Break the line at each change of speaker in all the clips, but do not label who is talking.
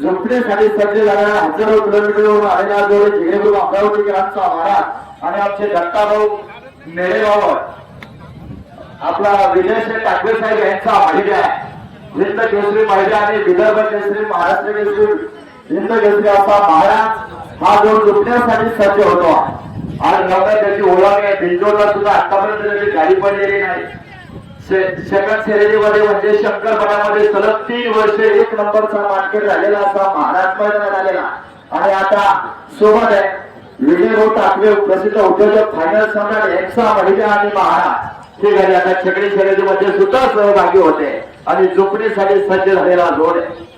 लुटण्यासाठी सज्ज झालेला हजारो किलोमीटरवरून आलेला जो जिगेगुरु अमरावतीकरांचा महाराज आणि आमचे दत्ताभाऊ मेळेगाव आपला विजय टाकवे साहेब यांचा महिला हिंद केसरी महिला आणि विदर्भ केसरी महाराष्ट्र केसरी हिंद केसरी असा महाराज हा जो लुटण्यासाठी सज्ज होतो आणि नव्या त्याची ओळख आहे. बिंजोरला सुद्धा आतापर्यंत त्याची गाडी पडलेली नाही. सेकंड शर्यतीमध्ये म्हणजे शंकरपटामध्ये सलग 3 वर्ष 1 नंबरचा मानकरी झालेला असा महाराज मैदानात आलेला आणि आता सोबत आहे विजयभाऊ टाकवे प्रसिद्ध उद्योजक फायनल सम्राट यांचा महिला आणि महाराज हे गाडी आता छकडी शर्यतीमध्ये सुद्धा सहभागी होते आणि झोपडीसाठी सज्ज झालेला जोड आहे.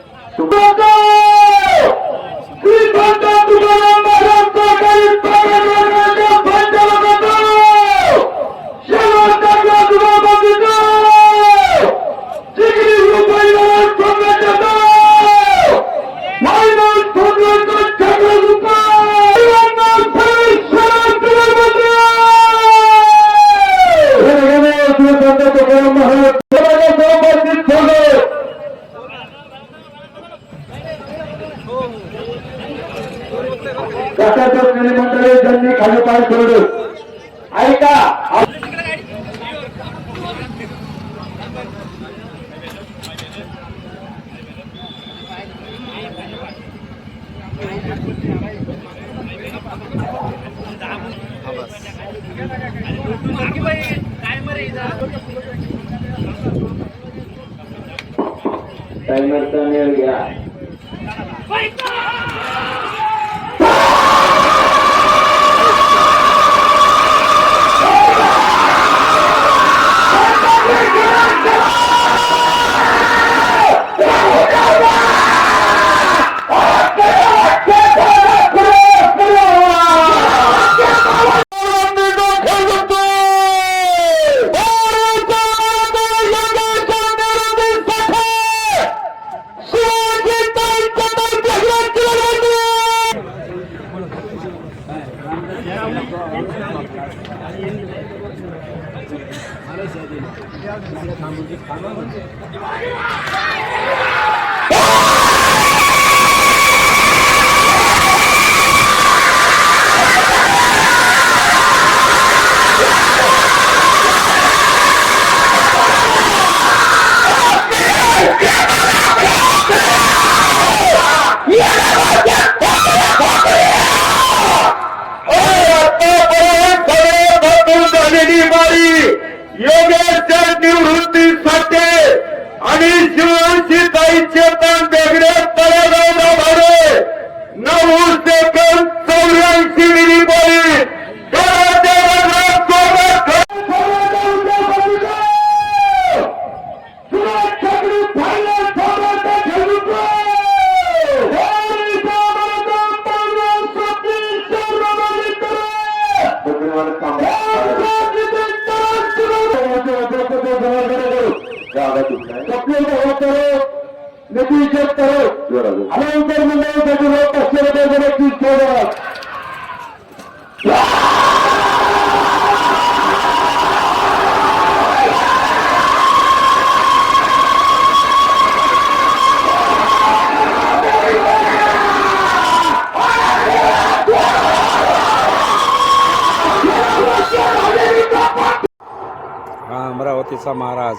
मंडळी त्यांनी खाली पाय सोडले ऐका टाइमरचा मेळ घ्या.
अमरावतीचा महाराज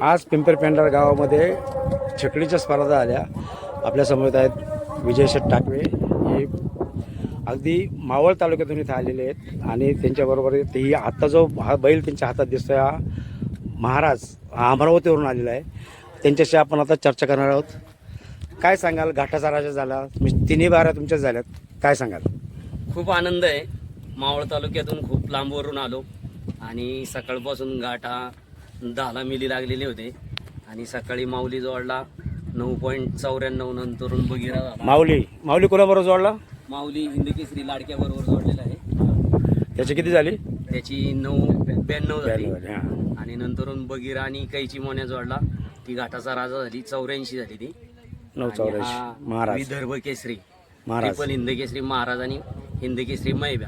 आज पिंपरपेंढार गावामध्ये छकडीच्या स्पर्धा आल्या. आपल्या समोर आहेत विजय शेठ टाकवे, हे अगदी मावळ तालुक्यातून इथे आलेले आहेत आणि त्यांच्याबरोबर तेही आत्ता जो हा बैल त्यांच्या हातात दिसतोय हा महाराज हा अमरावतीवरून आलेला आहे. त्यांच्याशी आपण आता चर्चा करणार आहोत. काय सांगाल, घाटाचा राजा झाला, तिन्ही बाऱ्या तुमच्याच झाल्यात, काय सांगाल?
खूप आनंद आहे. मावळ तालुक्यातून खूप लांबवरून आलो आणि सकाळपासून घाट हा 10ला मिली लागलेले होते आणि सकाळी माऊली जोडला 9.94 नंतरून बगीरा झाला.
माऊली कोणाबरोबर जोडला?
माऊली हिंदकेसरी लाडक्या बरोबर जोडलेला आहे.
त्याची किती झाली?
त्याची 9.92 झाली.
हा.
आणि नंतरून बगीरा आणि कैची मोन्या जोडला, ती घाटाचा राजा झाली. 84 झाली ती.
984
आणि हा
महाराज,
विदर्भ केसरी
महाराज.
ट्रिपल हिंदकेसरी महाराज आणि हिंदकेसरी मैब्या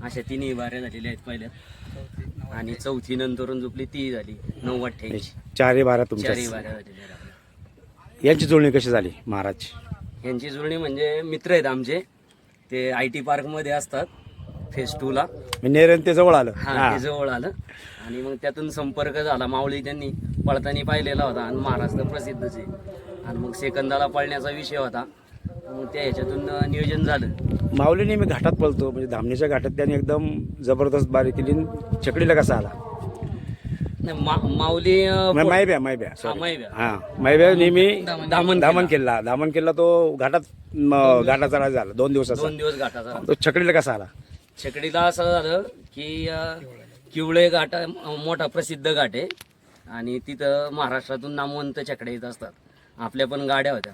अशा तिन्ही बाऱ्या झालेल्या आहेत पहिल्यात. आणि चौथी नंतरून झोपली ती झाली 9.88.
चारही बाऱ्या तुमच्या.
चारही बाऱ्या झालेल्या आहेत आपल्या.
यांची जुळणी कशी झाली महाराज?
यांची जुळणी म्हणजे मित्र आहेत आमचे, ते IT पार्कमध्ये असतात फेज 2ला.
नेरन ते जवळ आलं.
हा, ते जवळ आलं आणि मग त्यातून संपर्क झाला. माऊली त्यांनी पळताना पाहिलेला होता आणि महाराज तर प्रसिद्धच आहे. आणि मग सेकंदाला पळण्याचा विषय होता, मग त्या ह्याच्यातून नियोजन झालं.
माऊलीने मी घाटात पळतो, म्हणजे धामणीच्या घाटात त्यांनी एकदम जबरदस्त बारी केली. चकडीला कसा आला?
नाही, माऊली
मैब्या
मैब्या.
हा, मैब्या नेहमी
दामन
दामन किल्ला तो घाटात घाटाचा राजा झाला 2 दिवसाचा.
2 दिवस घाटाचा.
तो छकडीला कसा आला?
छकडीला असं झालं की किवळे घाट मोठा प्रसिद्ध घाट आहे आणि तिथं महाराष्ट्रातून नामवंत छकडे येत असतात. आपल्या पण गाड्या होत्या,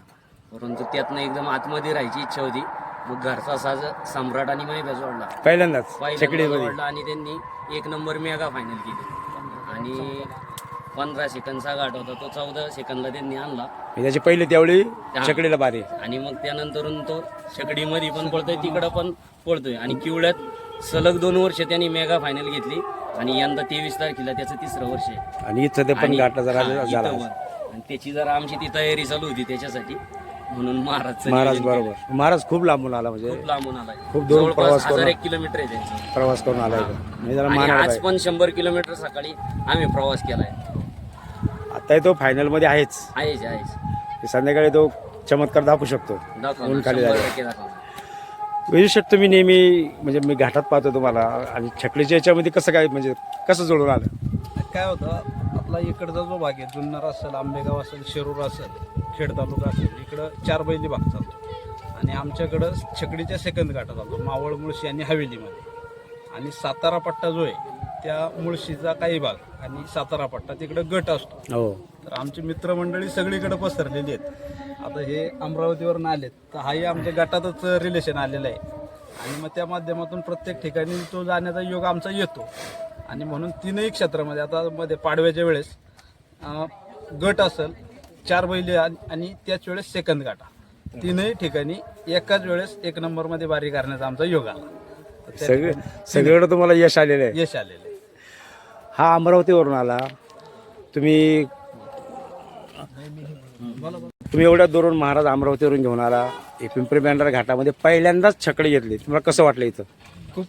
परंतु त्यातनं एकदम आतमध्ये राहायची इच्छा होती. मग घरचा साज सम्राट आणि मैब्या जोडला
पहिल्यांदाच
पहिल्यांदा जोडला आणि त्यांनी 1 नंबर मेगा फायनल केली. आणि 15 सेकंदचा घाट होता, तो 14 सेकंदला त्यांनी आणला.
त्याची पहिली त्यावेळी छकडीला बारी.
आणि मग त्यानंतरून तो छकडीमध्ये पण पळतोय, तिकडं पण पळतोय. आणि किवळ्यात सलग 2 वर्ष त्यांनी मेगा फायनल घेतली आणि यंदा 23 तारखेला त्याचं 3रं वर्ष आहे.
आणि इथं ते पण घाटाचा राजा झाला.
आणि त्याची जरा आमची ती तयारी चालू होती त्याच्यासाठी, म्हणून
महाराज बरोबर. महाराज खूप लांबून आला, म्हणजे
खूप लांबून आलाय.
खूप दूर प्रवास करून
1001 किलोमीटर आहे त्यांचं
प्रवास करून आलाय. म्हणजे जरा
आणि
मान
आज पण 100 किलोमीटर सकाळी आम्ही प्रवास केलाय.
आता तो फायनल मध्ये आहेच. संध्याकाळी तो चमत्कार दाखवू शकतो. ऊन खाली झालं. विशेष तुम्ही नेहमी, म्हणजे मी घाटात पाहतो तुम्हाला, आणि छकडीच्या याच्यामध्ये कसं काय, म्हणजे कसं जुळून आलं?
काय होतं, आपला इकडचा जो भाग आहे, जुन्नर असेल, आंबेगाव असेल, शिरूर असेल, खेड तालुका असेल, इकडं 4 बैली भाग चालतो. आणि आमच्याकडं छकडीच्या सेकंद घाटात चालतो, मावळ, मुळशी आणि हवेलीमध्ये. आणि सातारा पट्टा जो आहे, त्या मुळशीचा काही भाग आणि सातारा पट्टा तिकडं गट असतो.
हो.
तर आमची मित्रमंडळी सगळीकडे पसरलेली आहेत. आता हे अमरावतीवरून आलेत, तर हाही आमच्या गटातच रिलेशन आलेलं आहे. आणि मग त्या माध्यमातून प्रत्येक ठिकाणी तो जाण्याचा योग आमचा येतो. आणि म्हणून 3ही क्षेत्रामध्ये, आता मध्ये पाडव्याच्या वेळेस गट असेल, 4 बैली आणि त्याच वेळेस सेकंद गाठा, 3ही ठिकाणी एकाच वेळेस 1 नंबरमध्ये बारी करण्याचा आमचा योग आला.
सगळीकडे तुम्हाला यश आलेलं आहे.
यश आलेलं आहे.
हा अमरावतीवरून आला, तुम्ही एवढ्या दूरून महाराज अमरावतीवरून घेऊन आला, पिंपरी पेंढारा घाटामध्ये पहिल्यांदाच छकडी घेतली. तुम्हाला कसं वाटलं इथं?
खूप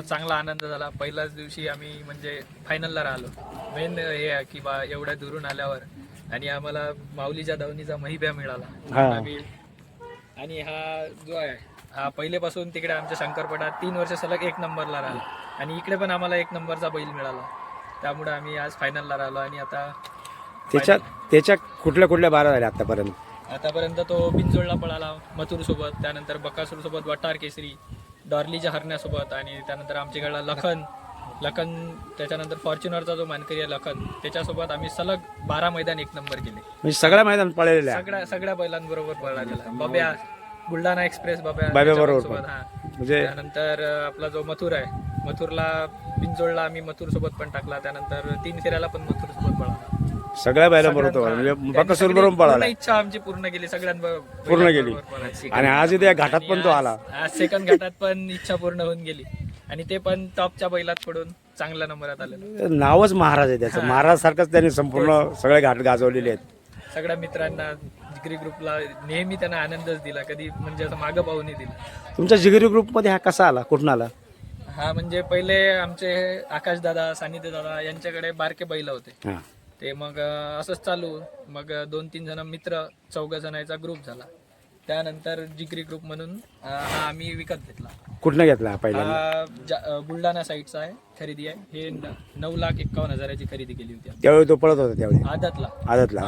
चांगला आनंद झाला. पहिल्याच दिवशी आम्ही म्हणजे फायनलला राहिलो. मेन हे आहे की बा एवढ्या दुरून आल्यावर आणि आम्हाला माऊलीच्या दावणीचा महिब्या मिळाला. आणि हा जो आहे हा पहिलेपासून तिकडे आमच्या शंकरपटात 3 वर्ष सलग 1 नंबरला राहिला आणि इकडे पण आम्हाला 1 नंबरचा बैल मिळाला. त्यामुळे आम्ही आज फायनलला राहिलो. आणि आता
त्याच्या कुठल्या बारा झाल्या
आतापर्यंत तो बिनजोडला पळाला मथुर सोबत, त्यानंतर बकासूर सोबत, वटार केसरी, डॉर्लीच्या हरण्यासोबत, आणि त्यानंतर आमच्याकडला लखन, त्याच्यानंतर फॉर्च्युनरचा जो मानकरी आहे लखन, त्याच्यासोबत आम्ही सलग 12 मैदान 1 नंबर केले.
म्हणजे सगळ्या मैदान पळलेल्या,
सगळ्या बैलांबरोबर पळालेला. बब्या, बुलढाणा एक्सप्रेस बब्या
बरोबर.
हा.
म्हणजे
त्यानंतर आपला जो मथुर आहे, मथुरला बिनजोडला आम्ही मथुर सोबत पण टाकला. त्यानंतर 3 फेऱ्याला पण मथुर सोबत पळाला.
सगळ्या बैलांबरोबर, म्हणजे बकासूर बरोबर पळाला.
इच्छा आमची पूर्ण केली, सगळ्यांबरोबर
पूर्ण केली. आणि आज इथे घाटात पण तो आला.
आज सेकंड घाटात पण इच्छा पूर्ण होऊन गेली आणि ते पण टॉपच्या बैलात पडून चांगल्या नंबरात आलेलं.
नावच महाराज आहे त्याचं. महाराज सारखंच त्यांनी संपूर्ण सगळे घाट गाजवलेले आहेत.
सगळ्या मित्रांना, जिगरी ग्रुपला नेहमी त्यांना आनंदच दिला, कधी म्हणजे असं मागं पाहूनही दिला.
तुमच्या जिगरी ग्रुपमध्ये हा कसा आला, कुठून आला?
हा म्हणजे पहिले आमचे आकाश दादा, सानिध्य दादा यांच्याकडे बारके बैल होते. ते मग असंच चालू, मग 2-3 जण मित्र, 4 जणांचा ग्रुप झाला. त्यानंतर जिगरी ग्रुप म्हणून हा आम्ही विकत घेतला.
कुठनं घेतला पहिला?
बुलढाणा साईडचा आहे, खरेदी आहे. हे 9,51,000ची खरेदी केली होती
त्यावेळी तो पळत होता त्यावेळी
आदतला.
आदतला.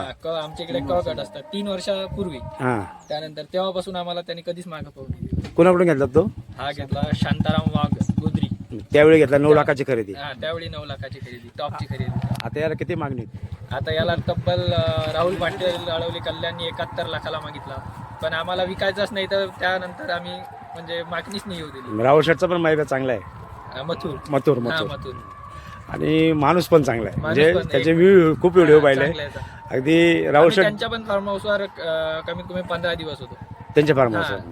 आमच्या इकडे क गट असतात 3 वर्षापूर्वी.
हा,
त्यानंतर तेव्हापासून आम्हाला त्यांनी कधीच मागं पाहून
कुणाकडून घेतला तो?
हा घेतला शांताराम वाघ गोद्री.
त्यावेळी घेतला 9 लाखाची खरेदी.
हा त्यावेळी 9 लाखाची खरेदी, टॉपची खरेदी.
आता याला किती मागणी?
आता याला तब्बल राहुल पाटील अळवली कल्याणनी 71 लाखाला मागितला, पण आम्हाला विकायचाच नाही, तर त्यानंतर आम्ही म्हणजे मागणीच नाही येऊ दिली.
राहुल शेटचा पण माहिती चांगला आहे.
मथुर
मथुर
हा
मथुर
मथुर
आणि माणूस पण चांगला आहे. म्हणजे
माणूस पण
त्याचे
एक-
खूप व्हिडिओ पाहिले.
चांगला आहे.
अगदी राहुल
आम्ही
शेट
त्यांच्या पण फार्म हाऊसवर कमीत कमी 15 दिवस होतो.
त्यांच्या फार्म
हा,
हाऊस.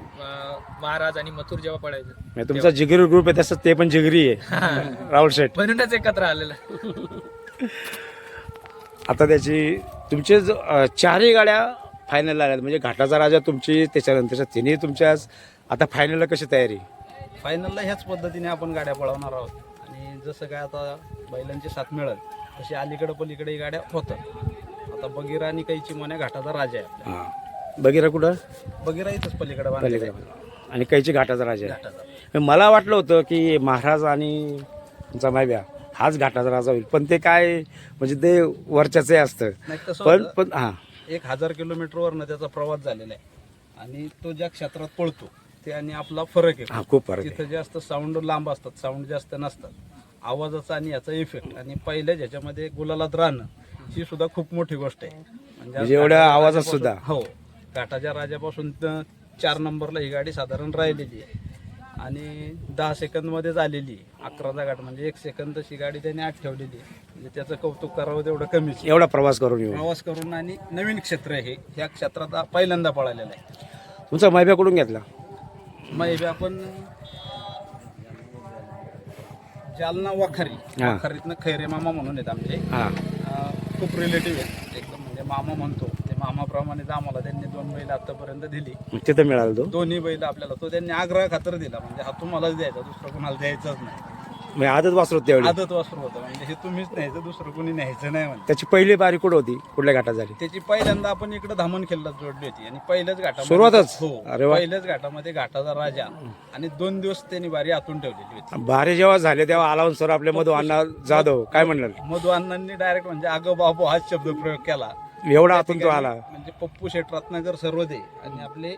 महाराज आणि मथुर जेव्हा पडायचं
तुमचा जिगरी ग्रुप आहे तसंच ते पण जिगरी आहे राहुल शेट.
म्हणूनच एकत्र आलेलं.
आता त्याची तुमचे चारही गाड्या फायनलला आल्यात. म्हणजे घाटाचा राजा तुमची, त्याच्यानंतरच्या तिन्ही तुमच्या. आता फायनलला कशी तयारी?
फायनलला ह्याच पद्धतीने आपण गाड्या पळवणार आहोत. आणि जसं काय आता बैलांची साथ मिळेल तशी अलीकडे पलीकडे गाड्या होतात. आता बगीरा आणि कैची मोन्या घाटाचा राजा आहे आपल्या.
हां, बगीरा कुठं?
बगीरा इथंच पलीकडे बांधलेला आहे.
आणि कैची घाटाचा राजा आहे.
घाटाचा.
मला वाटलं होतं की महाराज आणि तुमचा मायब्या हाच घाटाचा राजा होईल, पण ते काय म्हणजे ते वरच्याचे असतं.
नाही तसं
पण
होतं.
पण हां
1000 किलोमीटरवरनं त्याचा प्रवास झालेला आहे आणि तो ज्या क्षेत्रात पळतो ते आणि आपला फरक आहे.
हां, खूप फरक आहे.
तिथं जास्त साऊंड लांब असतात, साऊंड जास्त नसतात. आवाजाचा आणि याचा इफेक्ट आणि पहिल्या ज्याच्यामध्ये गुलालात राहणं ही सुद्धा खूप मोठी गोष्ट आहे.
म्हणजे एवढ्या
घाटाच्या
आवाजात
राजापासून-
सुद्धा?
हो, घाटाच्या राजापासून 4 नंबरला ही गाडी साधारण राहिलेली आहे आणि 10 सेकंदमध्येच आलेली आहे. 11चा घाट म्हणजे 1 सेकंद तशी गाडी त्याने आत ठेवलेली आहे. म्हणजे त्याचं कौतुक करावं तेवढं कमीच आहे.
एवढा प्रवास करून येऊ.
प्रवास करून आणि नवीन क्षेत्र आहे हे. ह्या क्षेत्रात पहिल्यांदा पळालेला आहे.
तुमचा मायब्या कुठून घेतला?
मग आपण जालना वाखारी,
हा.
वाखारीतनं खैरे मामा म्हणून आहेत आमचे.
हां,
खूप रिलेटिव्ह आहेत एकदम, म्हणजे मामा म्हणतो ते मामाप्रमाणेच आम्हाला त्यांनी 2 बैल आतापर्यंत दिली.
तिथं मिळाला तो.
दोन्ही बैल आपल्याला तो त्यांनी आग्रह खातर दिला, म्हणजे हा तुम्हालाच द्यायचा, दुसरं कोणाला द्यायचाच नाही.
म्हणजे आदत वासरू त्यावेळी.
आदत वासरू होतं, म्हणजे हे तुम्हीच न्यायचं, दुसरं कोणी न्यायचं नाही म्हणजे.
त्याची पहिली बारी कुठं होती? कुठल्या घाटात झाली?
त्याची पहिल्यांदा आपण इकडे धामण खेळलात जोडली होती आणि पहिल्याच घाटामध्ये
सुरुवातच?
हो,
अरे वा.
पहिल्याच घाटामध्ये घाटाचा राजा आणि 2 दिवस त्यांनी बारी आतून ठेवलेली होती.
बारे जेव्हा झाले तेव्हा आलावन सर आपले मधू अण्णा जाधव काय म्हणलं?
मधु अण्णांनी डायरेक्ट म्हणजे अगं बाबू हाच शब्द प्रयोग केला.
एवढा आतून तो आला.
म्हणजे पप्पू शेठ रत्नाकर सर्वदे आणि आपले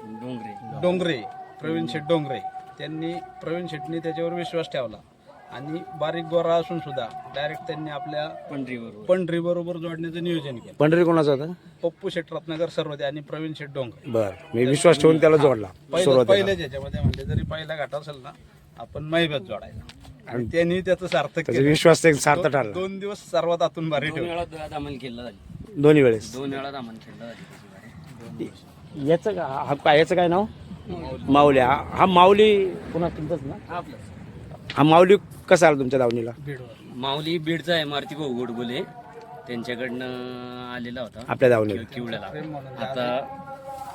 डोंगरे
डोंगरे, प्रवीण शेठ डोंगरे, त्यांनी प्रवीण शेठनी त्याच्यावर विश्वास ठेवला आणि बारीक गोरा असून सुद्धा डायरेक्ट त्यांनी आपल्या पंढरी बरोबर जोडण्याचं नियोजन केलं.
पंढरी कोणाचा होता?
पप्पू शेठ रत्नाकर सर्वदे आणि प्रवीण शेठ डोंगरे.
बर, मी विश्वास ठेवून त्याला जोडला सुरुवातीला.
पहिल्याच याच्यामध्ये म्हणजे जरी पहिला घाट असेल ना आपण मैब्यात जोडायला आणि त्यांनी त्याचं सार्थक
त्याचा
केलं.
विश्वास ते सार्थ ठरला
2 दिवस सर्वात आतून बारी
2
ठेवली.
वेळा दामन खेळला झाली,
दोन्ही वेळेस.
2 वेळा दामन खेळला झाली त्याची गाडी.
याचं याचं काय नाव? माऊली. हा माऊली पुन्हा तुमचंच ना? हा माऊली कसा आला तुमच्या दावणीला?
माऊली बीडचा आहे, मारुती भाऊ गोडबोले त्यांच्याकडनं आलेला होता
आपल्या दावणीला.
किवळ्याला. आता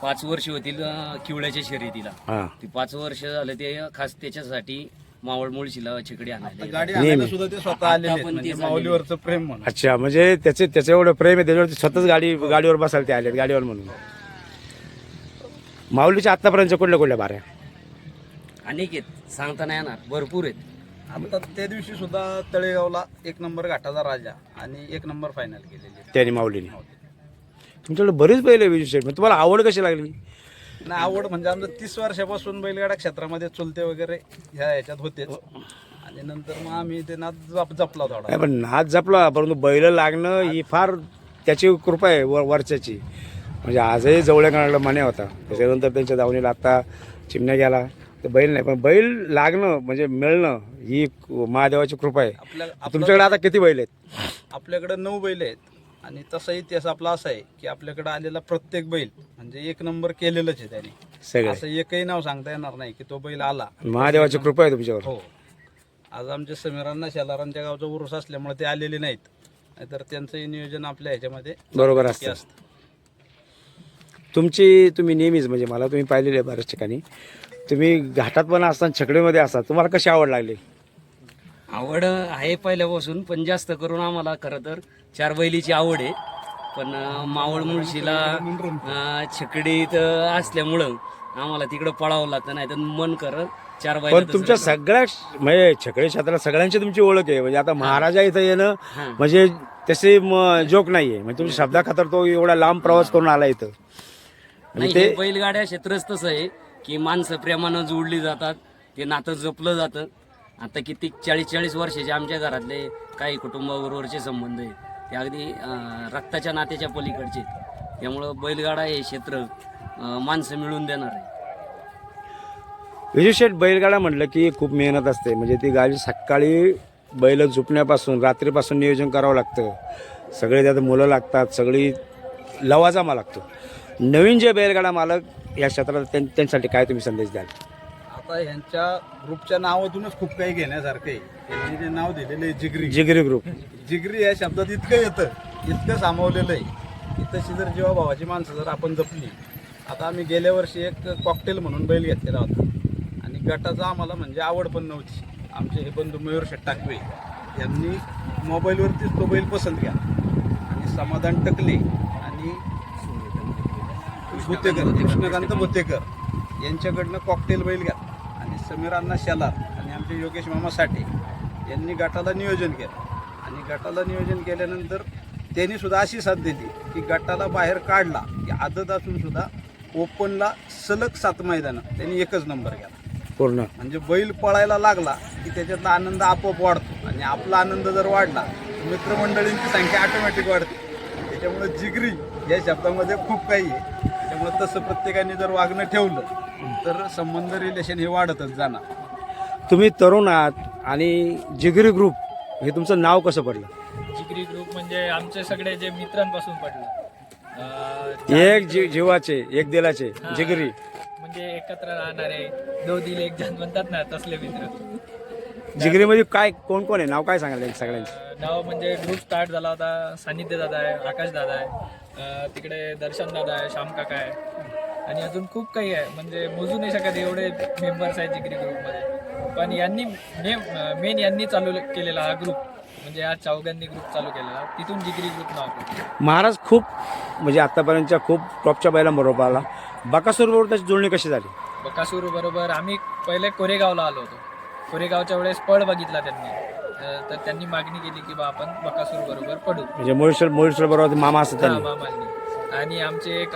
5 वर्ष होतील किवळ्याच्या शर्यतीला.
हा,
ती 5 वर्ष झालं ते खास त्याच्यासाठी मावळ मुळशीला छकडी आणायला
गाडी
येतात.
आणायला सुद्धा ते स्वतः आलेले आहेत,
आता पण
म्हणजे
ते झालेले.
माऊलीवरचं प्रेम म्हणून.
अच्छा. म्हणजे त्याचं एवढं प्रेम आहे त्याच्यावरती स्वतःच गाडीवर बसायला ते आले गाडीवर म्हणून. माऊलीच्या आतापर्यंत कुठल्या बाऱ्या?
अनेक आहेत, सांगता नाही येणार, भरपूर आहेत.
आता त्या दिवशी सुद्धा तळेगावला 1 नंबर घाटाचा राजा आणि 1 नंबर फायनल केलेली.
त्याने माऊलीने. तुमच्याकडे बरेच बैल आहे विशेष. मग तुम्हाला आवड कशी लागली?
नाही, आवड म्हणजे आमचं 30 वर्षापासून बैलगाडा क्षेत्रामध्ये चुलते वगैरे ह्या ह्याच्यात होतेच आणि नंतर मग आम्ही ते नाद जपला थोडा.
नाही, पण नाद जपला, परंतु बैल लागणं ही फार त्याची कृपा आहे वरच्याची. म्हणजे आजही जवळ्याकडे मने होता, त्याच्यानंतर त्यांच्या दावणीला आता चिमण्या गेला तर बैल नाही, पण बैल लागणं म्हणजे मिळणं ही महादेवाची कृपा आहे. तुमच्याकडे आता किती बैल आहेत?
आपल्याकडे 9 बैल आहेत आणि तसा इतिहास आपला असा आहे की आपल्याकडे आलेला प्रत्येक बैल म्हणजे 1 नंबर केलेलंच आहे त्याने.
सगळे
असं एकही नाव सांगता येणार नाही की तो बैल आला.
महादेवाची कृपा आहे तुमच्यावर.
हो, आज आमच्या समीरांना शेलारांच्या गावचा उरूस असल्यामुळे ते आलेले नाहीत, नाहीतर त्यांचंही नियोजन आपल्या ह्याच्यामध्ये
बरोबर असतं. तुम्ही नेहमीच म्हणजे मला तुम्ही पाहिलेले आहे बऱ्याच ठिकाणी, तुम्ही घाटात पण असताना छकडीमध्ये असतात, तुम्हाला कशी आवड लागली?
आवड आहे पहिल्यापासून, पण जास्त करून आम्हाला खरं तर 4 बैलीची आवड आहे. पण मावळ मुळशीला छकडीत असल्यामुळं आम्हाला तिकडं पळावं लागतं, नाही तर मन कर 4
पण तुमच्या सगळ्या म्हणजे छकडी क्षेत्रात सगळ्यांची तुमची ओळख आहे. म्हणजे आता महाराजा इथं येणं म्हणजे तसे जोक नाहीये. म्हणजे तुमच्या शब्दा खातर तो एवढा लांब प्रवास करून आला इथं.
नाही, हे बैलगाड्या क्षेत्रच तसं आहे की माणसं प्रेमानं जोडली जातात, ते नातं जपलं जातं. आता किती 40-40 वर्षाचे आमच्या घरातले काही कुटुंबाबरोबरचे संबंध आहेत, ते अगदी रक्ताच्या नात्याच्या पलीकडचे. त्यामुळं बैलगाडा हे क्षेत्र माणसं मिळून देणार आहे.
विजय शेठ, बैलगाडा म्हटलं की खूप मेहनत असते. म्हणजे ती गाडी सकाळी बैल झोपण्यापासून रात्रीपासून नियोजन करावं लागतं. सगळे त्यात मुलं लागतात, सगळी लवाजमा लागतो. नवीन जे बैलगाडा मालक या क्षेत्रात त्यांच्यासाठी काय तुम्ही संदेश द्याल?
आता ह्यांच्या ग्रुपच्या नावातूनच खूप काही घेण्यासारखं आहे. त्यांनी जे नाव दिलेलं आहे जिगरी,
जिगरी ग्रुप.
जिगरी या शब्दात इतकं येतं, इतकं सामावलेलं आहे की तशी जर जीवाभावाची माणसं जर आपण जपली. आता आम्ही गेल्या वर्षी एक कॉकटेल म्हणून बैल घेतलेला होता आणि गटाचा आम्हाला म्हणजे आवड पण नव्हती. आमचे हे बंधू मयूर शेठ टाकवे यांनी मोबाईलवरतीच तो बैल पसंत केला आणि समाधान टकले आणि कृष्णकांत भुतेकर यांच्याकडनं कॉकटेल बैल घ्या आणि समीर अण्णा शेलार आणि आमचे योगेश मामा साठे यांनी गटाला नियोजन केलं. आणि गटाला नियोजन केल्यानंतर त्यांनी सुद्धा अशी साथ दिली की गटाला बाहेर काढला की आदत असून सुद्धा ओपनला सलग 7 मैदानं त्यांनी एकच नंबर घ्या
पूर्ण.
म्हणजे बैल पळायला लागला की त्याच्यातला आनंद आपोआप वाढतो आणि आपला आनंद जर वाढला मित्रमंडळींची संख्या ऑटोमॅटिक वाढते. त्याच्यामुळे जिगरी या शब्दामध्ये खूप काही आहे. त्यामुळे तसं प्रत्येकाने जर वागणं ठेवलं तर संबंध रिलेशन हे वाढतच जाणार.
तुम्ही तरुण आहात आणि जिगरी ग्रुप हे तुमचं नाव कसं पडलं?
जिगरी ग्रुप म्हणजे आमचे सगळे जे मित्रांपासून पडलं.
एक जीवाचे एक दिलाचे जिगरी.
म्हणजे एकत्र राहणारे, 2 दिल एक जण म्हणतात ना, तसले मित्र.
जिगरीमध्ये काय कोण कोण आहे? नाव काय सांगाल सगळ्यांचं?
नाव म्हणजे ग्रुप स्टार्ट झाला होता. सानिध्य दादा आहे, आकाश दादा आहे, तिकडे दर्शन दादा आहे, श्याम काका आहे आणि अजून खूप काही आहे. म्हणजे मोजू नाही शकत एवढे मेंबर्स आहेत जिगरी ग्रुपमध्ये. पण यांनी मेन यांनी चालू केलेला हा ग्रुप, म्हणजे आज चौघांनी ग्रुप चालू केलेला, तिथून जिगरी ग्रुप नाव पडलं.
महाराज खूप म्हणजे आतापर्यंतच्या खूप टॉपच्या बैलांबरोबर आला. बकासूर बरोबर त्याची जुळणी कशी झाली?
बकासूर बरोबर आम्ही पहिले कोरेगावला आलो होतो. कोरेगावच्या वेळेस पळ बघितला त्यांनी, तर त्यांनी मागणी केली की बा आपण बकासूर बरोबर पडू.
म्हणजे मोळीश्वर बरोबर मामा असतात त्यांनी.
मामांनी. आणि आमचे एक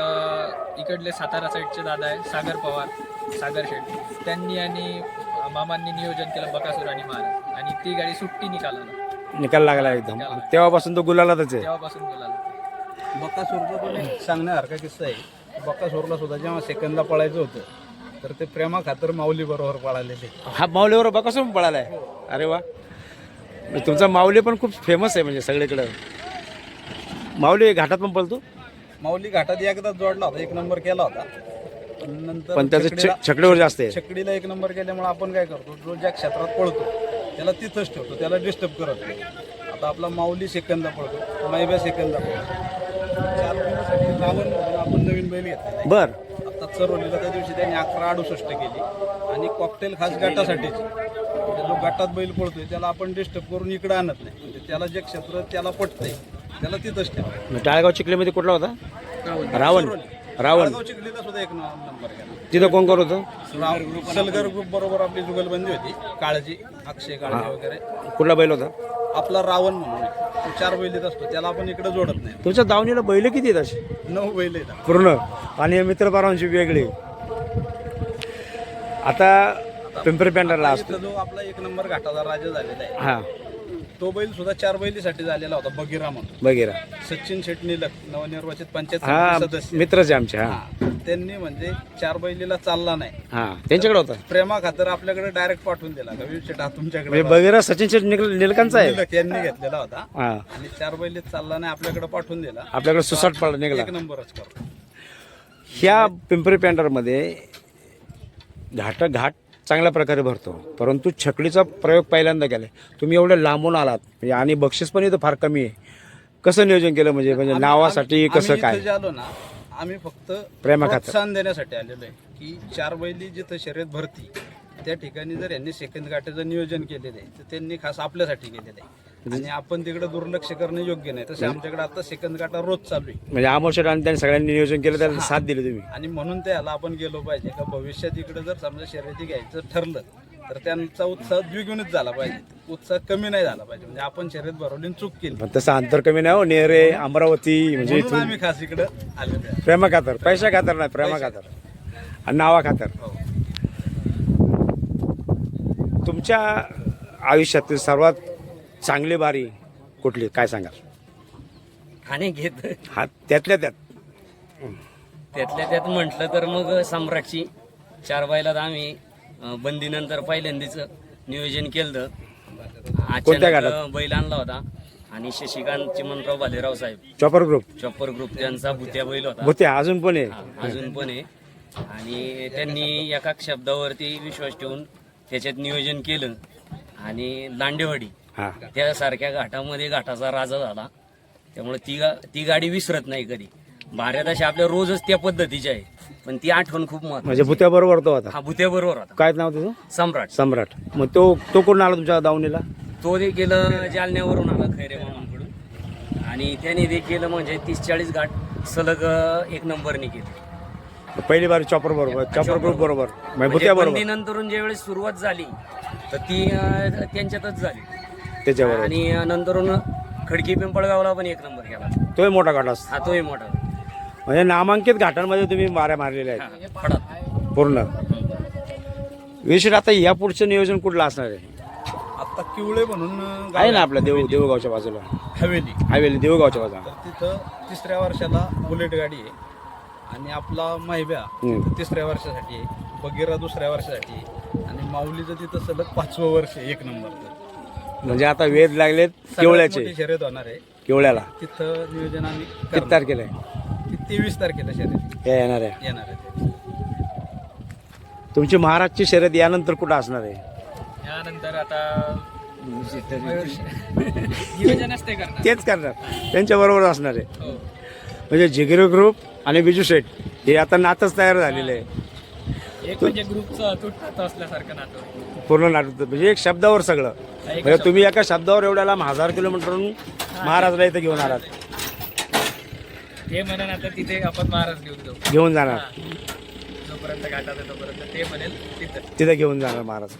इकडले सातारा साईडचे दादा आहे सागर पवार, सागर शेठ, त्यांनी आणि मामांनी नियोजन केलं बकासूर आणि महाराज आणि ती गाडी सुट्टी
निकाल लागला एकदम. तेव्हापासून तो गुलालातच आहे.
तेव्हापासून बोलायला.
बकासूरचा पण एक सांगण्यासारखा किस्सा आहे. बकासूरला सुद्धा जेव्हा सेकंदला पळायचं होतं तर ते प्रेमा खातर माऊली बरोबर पळालेले.
हा माऊलीवर बकासूर पळालाय. अरे वा, तुमचा माऊली पण खूप फेमस आहे म्हणजे सगळीकडे. माऊली घाटात पण पळतो.
माऊली घाटात एकदाच जोडला होता, 1 नंबर केला होता. नंतर
पण त्याचं छकडीवर जास्त आहे.
छकडीला 1 नंबर केल्यामुळे आपण काय करतो, जो ज्या क्षेत्रात पळतो त्याला तिथंच ठेवतो, त्याला डिस्टर्ब करत नाही. आता आपला माऊली सेकंदला पळतो, मैब्या सेकंदला पळतो. 4 महिन्यासाठी रावण आपण नवीन बैल घेतला.
बर.
आता चरवलीला त्या दिवशी त्यांनी 11:68 केली आणि कॉकटेल खास गटासाठीच. जो गटात बैल पळतोय त्याला आपण डिस्टर्ब करून इकडे आणत नाही. म्हणजे त्याला जे क्षेत्र त्याला पटतंय त्याला तिथंच ठेवा.
टाळगाव चिखलीमध्ये कुठला होता? रावण.
चिखलीला सुद्धा 1 नंबर केला.
तिथं कोण करत होतं?
सलगर ग्रुप बरोबर आपली जुगलबंदी होती. काळजी, अक्षय काळजी वगैरे.
कुठला बैल होता?
आपला रावण म्हणून 4 बैलीत असतो, त्याला आपण इकडे जोडत नाही.
तुमच्या दावणीला बैल किती आहेत असे?
9 बैल आहेत
पूर्ण. आणि मित्रपरांची वेगळी. आता पिंपरी पेंढारला असतो
जो आपला 1 नंबर घाटाचा राजा झालेला आहे,
हा,
तो बैल सुद्धा 4 बैलीसाठी झालेला होता. बगीरा म्हणून
बघेरा.
सचिन शेट निलक, नवनिर्वाचित पंचायत
हा,
समिती सदस्य,
मित्रच आहे आमचे. हा
त्यांनी म्हणजे 4 बैलीला चालला नाही,
हा, त्यांच्याकडे होता.
प्रेमा खातर आपल्याकडे डायरेक्ट पाठवून दिला का विषय तुमच्याकडे.
म्हणजे बघेरा सचिन शेठ निलकांचा आहे.
निलक यांनी घेतलेला होता
हा,
आणि 4 बैलीत चालला नाही, आपल्याकडे पाठवून दिला.
आपल्याकडे सुसाट पडला निघाला.
1 नंबरच करतो.
ह्या पिंपरी पेंढारमध्ये घाट चांगल्या प्रकारे भरतो, परंतु छकडीचा प्रयोग पहिल्यांदा केलाय. तुम्ही एवढं लांबून आलात म्हणजे आणि बक्षीस पण इथं फार कमी आहे. कसं नियोजन केलं म्हणजे नावासाठी कसं काय?
आम्ही इथं आलो ना, आम्ही फक्त
प्रेमाखातर
प्रोत्साहन देण्यासाठी आलेलो आहे की 4 बैली जिथं शर्यत भरती त्या ठिकाणी जर यांनी सेकंद गाठ्याचं नियोजन केलेलं आहे तर त्यांनी खास आपल्यासाठी केलेलं आहे. आणि आपण तिकडे दुर्लक्ष करणं योग्य नाही. तसे आमच्याकडे आता सेकंद काटा रोज चालू आहे
म्हणजे अमोल शेठ आणि त्यांनी सगळ्यांनी नियोजन केलं, त्याला साथ दिली तुम्ही.
आणि म्हणून त्याला आपण गेलो पाहिजे का भविष्यात इकडे जर समजा शर्यती घ्यायचं ठरलं तर त्यांचा उत्साह द्विगुणित झाला पाहिजे, उत्साह कमी नाही झाला पाहिजे. म्हणजे आपण शर्यत भरवली आणि चूक केली
पण तसं अंतर कमी नाही हो, नेरे अमरावती म्हणजे
म्हणून
इथून
आम्ही खास इकडे आलेलो आहे.
प्रेमा खातर, पैसा खातर नाही, प्रेमा खातर आणि नावा खातर.
हो.
तुमच्या आयुष्यातील सर्वात चांगली बारी कुठली, काय सांगाल?
आणि घेत
हा त्यातल्या त्यात
त्यातल्या त्यात म्हटलं तर मग सम्राटची 4 बैलात आम्ही बंदीनंतर पहिल्यांदाच नियोजन केलं.
कोणत्या घाटात?
अचानक बैल आणला होता आणि शशिकांत चिमणराव भालेराव साहेब
चॉपर ग्रुप
चॉपर ग्रुप त्यांचा भुत्या बैल होता.
भुत्या अजून पण आहे.
हा, अजून पण आहे. आणि त्यांनी एका शब्दावरती विश्वास ठेवून त्याच्यात नियोजन केलं आणि लांडेवाडी
हा
त्यासारख्या घाटामध्ये घाटाचा राजा झाला. त्यामुळे ती गाडी विसरत नाही कधी. भारत अशा आपल्या रोजच त्या पद्धतीच्या आहे, पण ती आठवण खूप महत्वाची.
म्हणजे भुत्या बरोबर तो होता.
हा भुत्या बरोबर होता.
काय नाव तुझं?
सम्राट.
सम्राट. मग तो कोण आला तुमच्या दावणीला?
तो देखील जालन्यावरून आला खैरे मामांकडून आणि त्याने देखील म्हणजे 30-40 घाट सलग 1 नंबरनी केले.
पहिली बारी चॉपर बरोबर, चॉपर ग्रुप बरोबर, म्हणजे भुत्या बरोबर
नंतरून ज्यावेळेस सुरुवात झाली तर ती त्यांच्यातच झाली.
त्याच्याबरोबर.
आणि नंतरून खडकी पिंपळगावला पण 1 नंबर केला.
तोही मोठा घाट असतो.
हा तोही मोठा.
म्हणजे नामांकित घाटांमध्ये तुम्ही माऱ्या मारलेल्या
हा,
आहेत
फडात.
पूर्ण. विशेष आता या पुढचं नियोजन कुठलं असणार आहे?
आता किवळे म्हणून गाव
आहे ना आपल्या देऊगावच्या बाजूला
हवेली
देऊगावच्या बाजूला.
तर तिथं 3ऱ्या वर्षाला बुलेट गाडी आहे आणि आपला महिब्या तिथं 3ऱ्या वर्षासाठी आहे, बगीरा 2ऱ्या वर्षासाठी आहे आणि माऊलीचं तिथं सलग 5वं वर्ष आहे 1 नंबरचं.
म्हणजे आता वेध लागलेत केवळ्याचे.
मोठी शर्यत होणार आहे
केवळ्याला
तिथं. नियोजन आम्ही
किती तारखेला आहे?
23 तारखेला शर्यत
हे येणार आहे.
येणार आहे.
तुमची महाराजची शर्यत यानंतर कुठं असणार आहे?
यानंतर आता नियोजन असते करणार.
तेच करणार, त्यांच्या बरोबर असणार आहे.
हो.
म्हणजे जिगरी ग्रुप आणि बिजू शेठ हे आता नातच तयार झालेलं आहे.
एक म्हणजे ग्रुपचं तुटत असल्यासारखं नातं.
पूर्ण नाटक म्हणजे एक शब्दावर सगळं. म्हणजे तुम्ही एका शब्दावर एवढ्या लांब 1000 किलोमीटरहून महाराजला इथं घेऊन आलात.
ते म्हणून आता तिथे आपण महाराज
घेऊन जाणार,
जोपर्यंत घाटात आहे तोपर्यंत ते म्हणेल
तिथं घेऊन जाणार महाराज.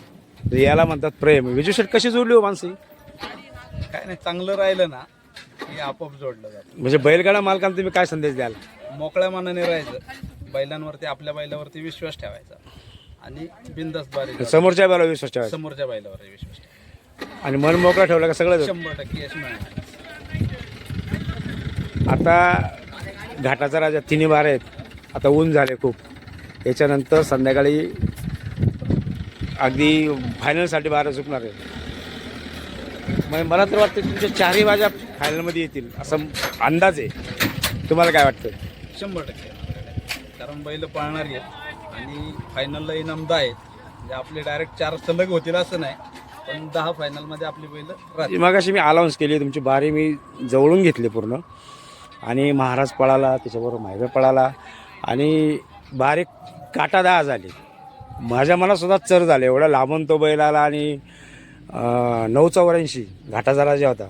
म्हणजे याला म्हणतात प्रेम. बिजू शेठ कशी जोडली हो माणसं?
काय नाही, चांगलं राहिलं ना की आपोआप जोडलं जातं.
म्हणजे बैलगाडा मालकांना तुम्ही काय संदेश द्याल?
मोकळ्या मनाने राहायचं, बैलांवरती आपल्या बैलावरती विश्वास ठेवायचा आणि बिनधास्त बारी
समोरच्या बैलावर विश्वास ठेवायचा
समोरच्या बैलावर विश्वास ठेवायचा.
आणि मन मोकळा ठेवला का सगळं.
100% यश मिळणार.
आता घाटाचा राजा 3 बार आहेत. आता ऊन झाले खूप. याच्यानंतर संध्याकाळी अगदी फायनलसाठी बारा चुकणार आहे. मग मला तर वाटतं तुमच्या 4ही बाजा फायनलमध्ये येतील असं अंदाज आहे. तुम्हाला काय वाटतं?
100% कारण बैल पळणारी आहेत आणि फायनलला इनाम 10 आहेत. म्हणजे आपले डायरेक्ट 4 सलग होतील असं नाही, पण 10 फायनलमध्ये आपली बैल राहतील.
मगाशी मी अलाउन्स केली, तुमची बारी मी जवळून घेतली पूर्ण. आणि महाराज पळाला, त्याच्याबरोबर मायबा पळाला आणि बारीक काटा 10 झाली. माझ्या मनात सुद्धा चर झाले. एवढा लांबून तो बैल आला आणि 984 घाटाचा राजा होता.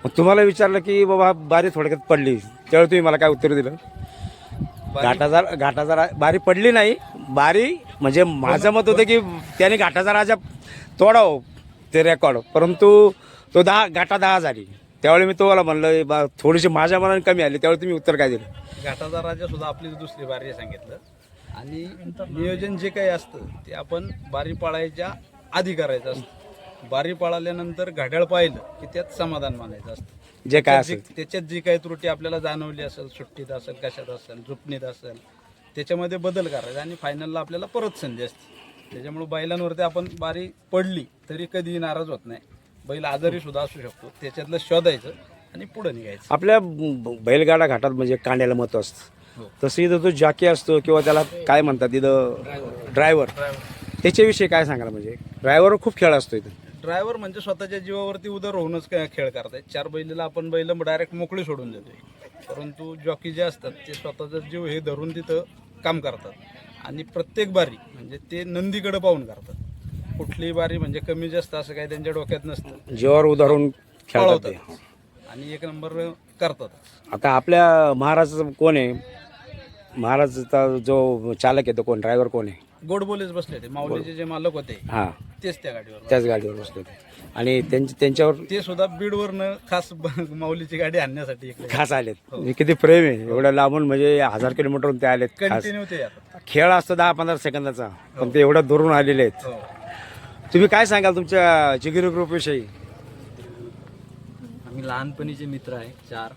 मग तुम्हाला विचारलं की बाबा बारी थोडक्यात पडली, त्यावेळी तुम्ही मला काय उत्तर दिलं? घाटाचा बारी पडली नाही. बारी म्हणजे माझं मत होतं की त्याने घाटाचा राजा तोडाव ते रेकॉर्ड, परंतु तो 10 झाली. त्यावेळी मी तुम्हाला म्हणलं बा थोडीशी माझ्या मनाने कमी आली. त्यावेळी तुम्ही उत्तर काय दिलं?
घाटाचा राजा सुद्धा आपली 2री बारी सांगितलं. आणि नियोजन जे काही असतं ते आपण बारी पाळायच्या आधी करायचं असतं. बारी पाळाल्यानंतर घड्याळ पाहिलं की त्यात समाधान मानायचं असतं.
जे काय असेल
त्याच्यात जी काही त्रुटी आपल्याला जाणवली असेल, सुट्टीत असेल, कशात असेल, झुपणीत असेल, त्याच्यामध्ये बदल करायचा आणि फायनलला आपल्याला परत संधी असते. त्याच्यामुळे बैलांवरती आपण बारी पडली तरी कधीही नाराज होत नाही. बैल आजारी सुद्धा असू शकतो, त्याच्यातलं शोधायचं आणि पुढे निघायचं.
आपल्या बैलगाडा घाटात म्हणजे कांड्याला महत्व असतं. तसं इथं तो जॉकी असतो किंवा त्याला काय म्हणतात इथं ड्रायव्हर, त्याच्याविषयी काय सांगाल? म्हणजे ड्रायव्हर खूप खेळ असतो इथं.
ड्रायव्हर म्हणजे स्वतःच्या जीवावरती उदर होऊनच खेळ करतायत. 4 बैलीला आपण बैल डायरेक्ट मोकळी सोडून देतोय, परंतु जॉकी जे असतात ते स्वतःचा जीव हे धरून तिथं काम करतात आणि प्रत्येक बारी म्हणजे ते नंदीकडे पाहून करतात. कुठलीही बारी म्हणजे कमी जास्त असं काही त्यांच्या डोक्यात नसतं.
जीवावर उदाहरून खेळतात ते.
पळवतात आणि एक नंबर करतात.
आता आपल्या महाराजचं कोण आहे? महाराजचा जो चालक आहे तो कोण, ड्रायव्हर कोण आहे?
गोडबोलेच बसले ते माऊलीचे जे मालक होते
हां,
तेच त्या गाडीवर.
त्याच गाडीवर बसले होते आणि त्यांच्यावर
ते सुद्धा बीडवरनं खास माऊलीची गाडी आणण्यासाठी इकडे
खास आलेत. किती प्रेम आहे, एवढ्या लांबून म्हणजे 1000 किलोमीटरहून ते आलेत खास.
कंटिन्यू ते येतात.
खेळ असतो 10-15 सेकंदाचा, पण ते एवढ्या दुरून आलेले आहेत.
हो.
तुम्ही काय सांगाल तुमच्या जिगिरी ग्रुप विषयी?
आम्ही लहानपणीचे मित्र आहे 4,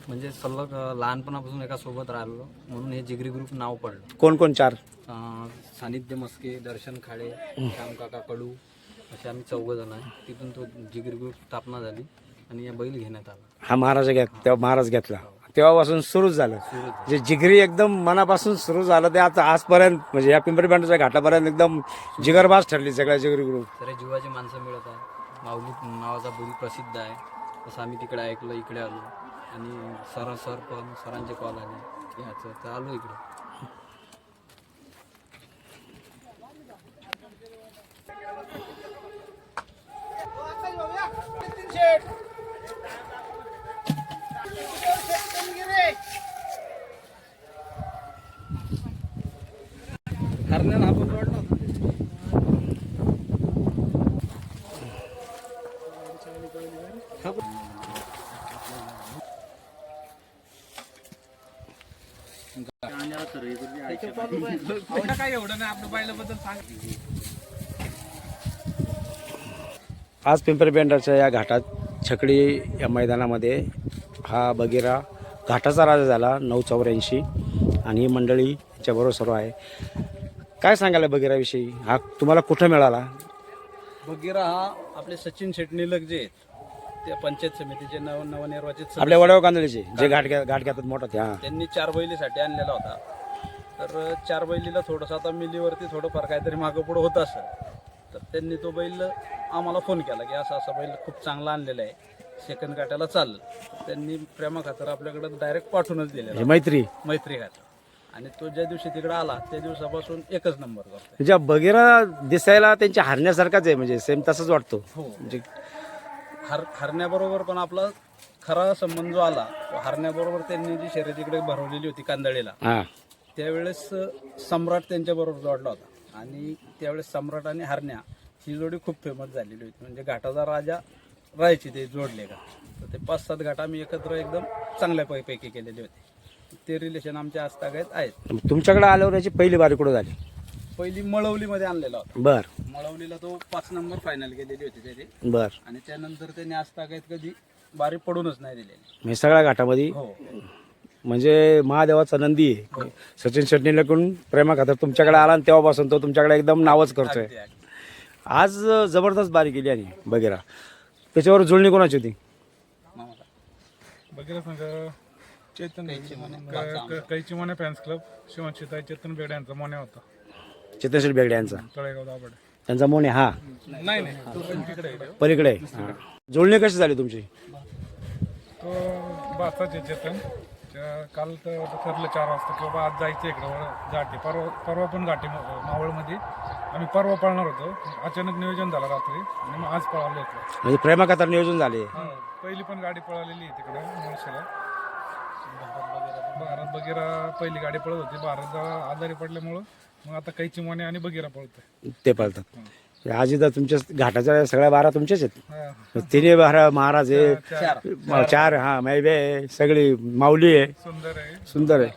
म्हणजे सलग लहानपणापासून एका सोबत राहिलो म्हणून हे जिगरी ग्रुप नाव पडलं.
कोण कोण 4?
सानिध्य मस्के, दर्शन खाडे, श्यामकाका कडू असे आम्ही 4 जण आहे. तिथून तो जिगरी ग्रुप स्थापना झाली आणि या बैल घेण्यात आला.
हा महाराज तेव्हा महाराज घेतला, तेव्हापासून सुरूच झालं. जे जिगरी एकदम मनापासून सुरू झालं ते आता आजपर्यंत म्हणजे या पिंपरी पेंडच्या घाटापर्यंत एकदम जिगरबाज ठरली सगळ्या जिगरी ग्रुप.
तर जीवाची माणसं मिळत आहे. माऊली नावाचा बैल प्रसिद्ध आहे असं आम्ही तिकडे ऐकलं, इकडे आलो आणि सरांचे कॉल आले की ह्याचं, तर आलो इकडे.
हरण्याला आपण जोडला होता.
काय एवढं नाही आपल्या बैलाबद्दल सांग.
आज पिंपरी पेंडरच्या या घाटात छकडी या मैदानामध्ये हा बगीरा घाटाचा राजा झाला 984 आणि ही मंडळी याच्याबरोबर सर्व आहे. काय सांगायला बगीराविषयी? हा तुम्हाला कुठं मिळाला?
बगीरा हा आपले सचिन शेट निलक जे आहेत त्या पंचायत समितीचे नवनिर्वाचित सदस्य.
आपल्या वडाव कांदळीचे जे घाट घेतात मोठा ते. हां,
त्यांनी 4 बैलीसाठी आणलेला होता. तर 4 बैलीला थोडंसं आता मिलीवरती थोडंफार काहीतरी मागं पुढं होत असेल, तर त्यांनी तो बैल आम्हाला फोन केला की असा बैल खूप चांगला आणलेला आहे, सेकंड काट्याला चाललं. त्यांनी प्रेमा खातर आपल्याकडे डायरेक्ट पाठवूनच दिलेला
मैत्री
खातर. आणि तो ज्या दिवशी तिकडे आला त्या दिवसापासून एकच नंबर करतो.
म्हणजे बगीरा दिसायला त्यांच्या हरण्यासारखाच आहे, म्हणजे सेम तसंच वाटतो.
हो,
म्हणजे
हरण्याबरोबर पण आपला खरा संबंध जो आला तो हरण्याबरोबर त्यांनी जी शर्यत इकडे भरवलेली होती कांदळीला,
हां,
त्यावेळेस सम्राट त्यांच्याबरोबर जोडला होता आणि त्यावेळेस सम्राट आणि हरण्या ही जोडी खूप फेमस झालेली होती. म्हणजे घाटाचा राजा राहायची ते जोडले का. तर ते 5-7 घाट आम्ही एकत्र एकदम चांगल्या पैकी केलेले होते. ते रिलेशन आमच्या आजतागायत आहेत.
तुमच्याकडे आल्यावर याची पहिली बारी कुठं झाली?
पहिली मळवलीमध्ये आणलेला होता.
बर
मळवलीला तो 5 नंबर फायनल केलेली होती त्याची.
बर
आणि त्यानंतर त्यांनी आजतागायत कधी बारी पडूनच नाही दिलेली.
म्हणजे सगळ्या घाटामध्ये
हो,
म्हणजे महादेवाचा नंदी आहे. सचिन शेट्टीकडून प्रेमा खातर तुमच्याकडे आला आणि तेव्हापासून तो तुमच्याकडे एकदम नावच करतोय.
अगदी, अगदी.
आज जबरदस्त बारी केली आणि बगीरा. त्याच्यावर जुळणी कोणाची होती?
बघितलं सांगा चेतन कैची मोने फॅन्स क्लब शिवचिताई चेतन बेगडे यांचा मोने होता.
चेतनशील बेगडे यांचा
तळेगाव दाभाडे.
त्यांचा मोने. हा,
नाही तो पण तिकडे आहे.
पलीकडे आहे. हा. जुळणी कशी झाली तुमची?
तो बाचाचे चेतन काल तर ठरलं 4 वाजता की बाबा आज जायचं इकडं घाटी. परवा पण घाटी मावळमध्ये आम्ही परवा पळणार होतो. अचानक नियोजन झालं रात्री आणि मग आज पळालो होतो.
म्हणजे प्रेमा खातर नियोजन झाले.
पहिली पण गाडी पळालेली आहे तिकडे मुळशीला. भारत बगीरा पहिली गाडी पळत होती. भारत जरा आजारी पडल्यामुळं मग आता कैची मोने आणि बगीरा पळतोय.
ते पळतात. आज इथं तुमच्या घाटाच्या सगळ्या बारा तुमच्याच आहेत.
हा.
तिन्ही बारा महाराज आहे, 4 हा मैबे आहे, सगळी माऊली आहे,
सुंदर आहे.
सुंदर आहे.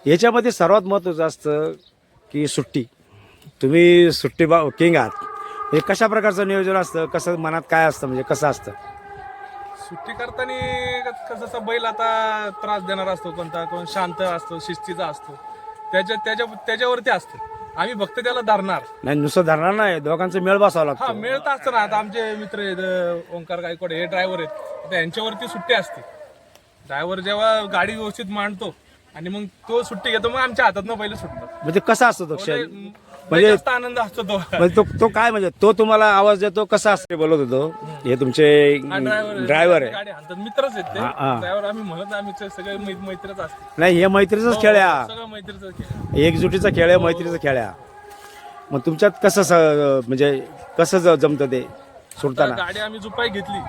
याच्यामध्ये सर्वात महत्त्वाचं असतं की सुट्टी. तुम्ही सुट्टी किंग आहात. हे कशा प्रकारचं नियोजन असतं, कसं मनात काय असतं, म्हणजे कसं असतं?
सुट्टी करताना कसं बैल आता त्रास देणार असतो, कोण शांत असतो, शिस्तीचा असतो, त्याच्यावरती असतं. आम्ही फक्त त्याला धरणार
नाही, नुसतं धरणार नाही, दोघांचं मेळ बसावं
हा
लागतं.
मिळत असतं ना. आता आमचे मित्र आहेत ओंकार गायकवाड, हे ड्रायव्हर आहेत, आता यांच्यावरती सुट्टी असते. ड्रायव्हर जेव्हा गाडी व्यवस्थित मांडतो आणि मग तो सुट्टी घेतो, मग आमच्या हातात पहिले सुटतो.
म्हणजे कसा असतो तो क्षण?
म्हणजे जास्त आनंद असतो तो.
म्हणजे तो काय, म्हणजे तो तुम्हाला आवाज देतो कसा असतो बोलत होतो? हे तुमचे ड्रायव्हर आहे?
गाडी हातात मित्रच आहेत ते ड्रायव्हर. आम्ही म्हणत आम्ही सगळे मैत्रीच असते.
नाही, हे मैत्रीचाच खेळ आहे.
सगळं मैत्रीचा खेळ.
एकजुटीचा खेळ आहे, मैत्रीचा खेळ आहे. मग तुमच्यात कसं म्हणजे कसं जमतं ते सोडताना?
गाडी आम्ही जुपाई घेतली,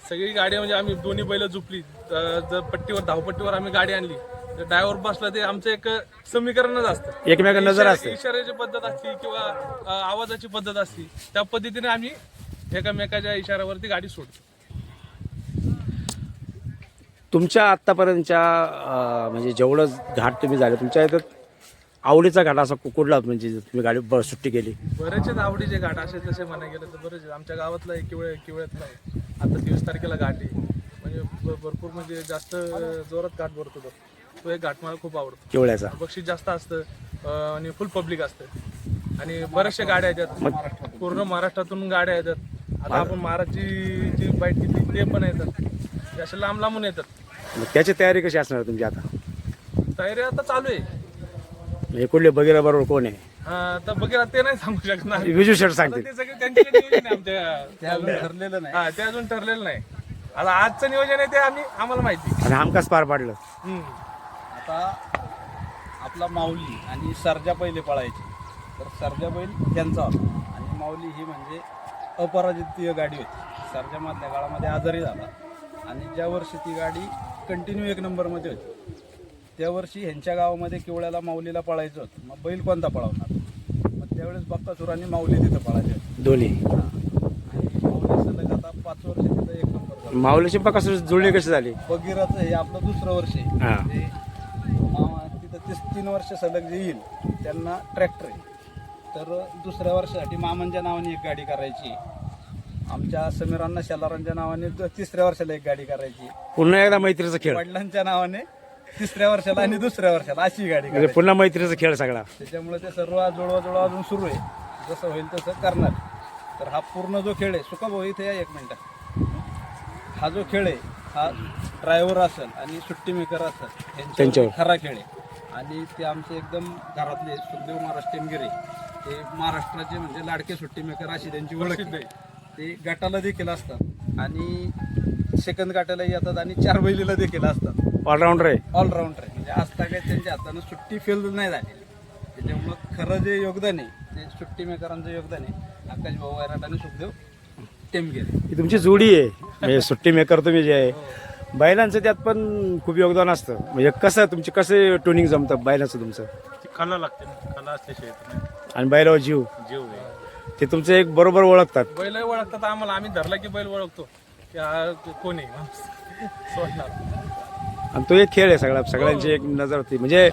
सगळी गाडी म्हणजे आम्ही दोन्ही बैल जुपली. जर पट्टीवर धावपट्टीवर आम्ही गाडी आणली तर ड्रायव्हर बसला, ते आमचं एक समीकरणच असतं.
एकमेकांना नजर असते.
इशाऱ्याची पद्धत असते किंवा आवाजाची पद्धत असते, त्या पद्धतीने आम्ही एकामेकाच्या इशाऱ्यावरती गाडी सोडतो.
तुमच्या आत्तापर्यंतच्या म्हणजे जेवढं घाट तुम्ही झाले, तुमच्या इथं आवडीचा घाट असा कुठला म्हणजे तुम्ही गाडी सुट्टी केली?
बरेचसे आवडीचे घाट असे तसे म्हणायला गेलं तर बरेच. आमच्या गावातला एक किवळ्यातला आहे, आता 23 तारखेला घाट आहे. म्हणजे भरपूर म्हणजे जास्त जोरात घाट भरतो तो एक घाट मला खूप आवडतो.
केवळ्याचा
बक्षीस जास्त असतं आणि फुल पब्लिक असतं आणि बऱ्याचशा गाड्या येतात, पूर्ण महाराष्ट्रातून गाड्या येतात. आता आपण महाराजची जी बाईट घेतली ते पण येतात, असे लांब लांबून येतात.
मग त्याची तयारी कशी असणार तुमची आता?
तयारी आता चालू आहे.
हे कुठले बघेरा बरोबर कोण आहे?
तर बघा ते नाही सांगू शकणार,
विजू शेठ सांगते.
ते सगळे त्यांच्याकडे नियोजन आहे आमच्या.
ते अजून ठरलेलं नाही.
हा, ते अजून ठरलेलं नाही. आता आजचं नियोजन आहे ते आम्हाला माहिती.
आणि हमखास पार पाडलं.
आता आपला माऊली आणि सर्जा पहिले पळायचे, तर सर्जा बैल यांचा होता आणि माऊली ही म्हणजे अपराजितीय गाडी होती. सर्जा मधल्या काळामध्ये आजारी झाला आणि ज्या वर्षी ती गाडी कंटिन्यू 1 नंबरमध्ये होती, त्या वर्षी ह्यांच्या गावामध्ये केवळ्याला माऊलीला पळायचं होतं. मग बैल कोणता पळवणार? मग त्यावेळेस बक्कासूर आणि माऊली तिथं पळायचे होते.
दोन्ही
आणि माऊली सलग आता 5 वर्ष तिथं 1 नंबर झाला.
माऊलीची बकासूर जुळणी कशी झाली?
बगीराचं हे आपलं दुसरं वर्ष आहे.
हा.
ते तिथं 3 वर्ष सलग जे येईल त्यांना ट्रॅक्टर आहे, तर दुसऱ्या वर्षासाठी मामांच्या नावाने एक गाडी करायची. आमच्या समीरांना शेलारांच्या नावाने 3ऱ्या वर्षाला एक गाडी करायची.
पुन्हा एकदा मैत्रीचा खेळ,
वडिलांच्या नावाने 3ऱ्या वर्षाला आणि 2ऱ्या वर्षाला अशी गाडी
म्हणजे
करायची.
पुन्हा मैत्रीचा खेळ सगळा.
त्याच्यामुळे ते सर्व जुळवा अजून सुरू आहे. जसं होईल तसं करणार. तर हा पूर्ण जो खेळ आहे, सुका भाऊ इथे या 1 मिनिट. हा जो खेळ आहे हा ड्रायव्हर असेल आणि सुट्टी मेकर असेल यांच्यावर खरा खेळ आहे. आणि ते आमचे एकदम घरातले सुखदेव महाराज टेमगिरे, ते महाराष्ट्राचे म्हणजे लाडके सुट्टी मेकर अशी त्यांची ओळख आहे. ते गटाला देखील असतात आणि सेकंद गटाला येतात आणि 4 बैलीला देखील असतात.
ऑलराऊंडर आहे.
ऑलराऊंडर आहे, म्हणजे आज काय त्यांच्या हातानं सुट्टी फेल नाही झालेली. त्याच्यामुळं खरं जे योगदान आहे ते सुट्टी मेकरांचं योगदान आहे आकाश भाऊ वैराट आणि सुखदेव टेमगिरे.
ही तुमची जोडी आहे, म्हणजे सुट्टी मेकर तुम्ही जे आहे. बैलांचं त्यात पण खूप योगदान असतं. म्हणजे कसं तुमचे कसे ट्युनिंग जमतं बैलाचं तुमचं?
कला लागते, कला असल्याशिवाय
आणि बैलावर जीव
जीव
ते तुमचं एक बरोबर ओळखतात.
बैल ओळखतात आम्हाला. आम्ही धरला की बैल ओळखतो की हा कोणी सोडणार.
आणि तो एक खेळ आहे सगळ्यांची एक नजर होती. म्हणजे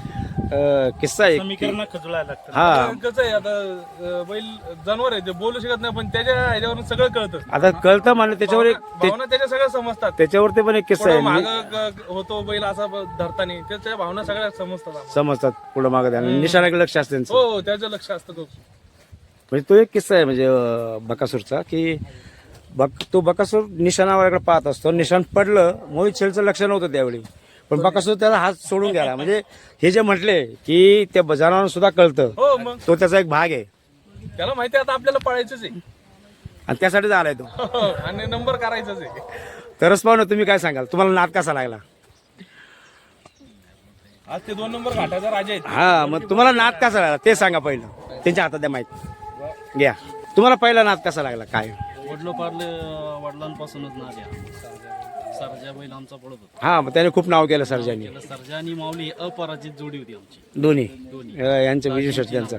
किस्सा आहे
समीकरण खचवायला लागतं.
हा.
कसं आहे आता बैल जानवर आहे, ते बोलू शकत नाही, पण त्याच्या ह्याच्यावरून सगळं कळतं.
आता कळतं म्हणजे त्याच्यावर एक
भावना त्याच्या सगळ्या समजतात.
त्याच्यावरती पण एक किस्सा आहे.
माग होतो बैल असा धरताना त्याच्या भावना सगळ्या समजतात आम्हाला.
समजतात पुढं मागं त्याला निशाणाकडे लक्ष असतं त्यांचं.
हो, त्याचं लक्ष असतं खूप.
म्हणजे तो एक किस्सा आहे म्हणजे बकासूरचा की तो बकासूर निशाणावरकडे पाहत असतो. निशाण पडलं, मोहित शेलचं लक्ष नव्हतं त्यावेळी, पण बकासूर त्याला हात सोडून गेला. म्हणजे हे जे म्हटले की त्या जनावरांना सुद्धा कळतं,
हो, मग
तो त्याचा एक भाग आहे.
त्याला माहिती आहे आता आपल्याला पळायचंच आहे.
आणि त्यासाठीच आलाय तो.
आणि नंबर करायचाच आहे.
तरच पाहू ना, तुम्ही काय सांगाल? तुम्हाला नाद कसा लागला?
आज ते 2 नंबर घाटाचा राजा आहे.
हा, मग तुम्हाला नाद कसा लागला ते सांगा पहिलं. त्यांच्या हातात द्या माहिती घ्या. तुम्हाला पहिला नाद कसा लागला काय?
वडिलांपासूनच ना द्या. सर्जा बैल आमचा पळत होता.
हा, मग त्याने खूप नाव केलं सर्जानी.
सर्जा आणि माऊली अपराजित जोडी होती आमची.
दोन्ही यांचं विजू शेट त्यांचं.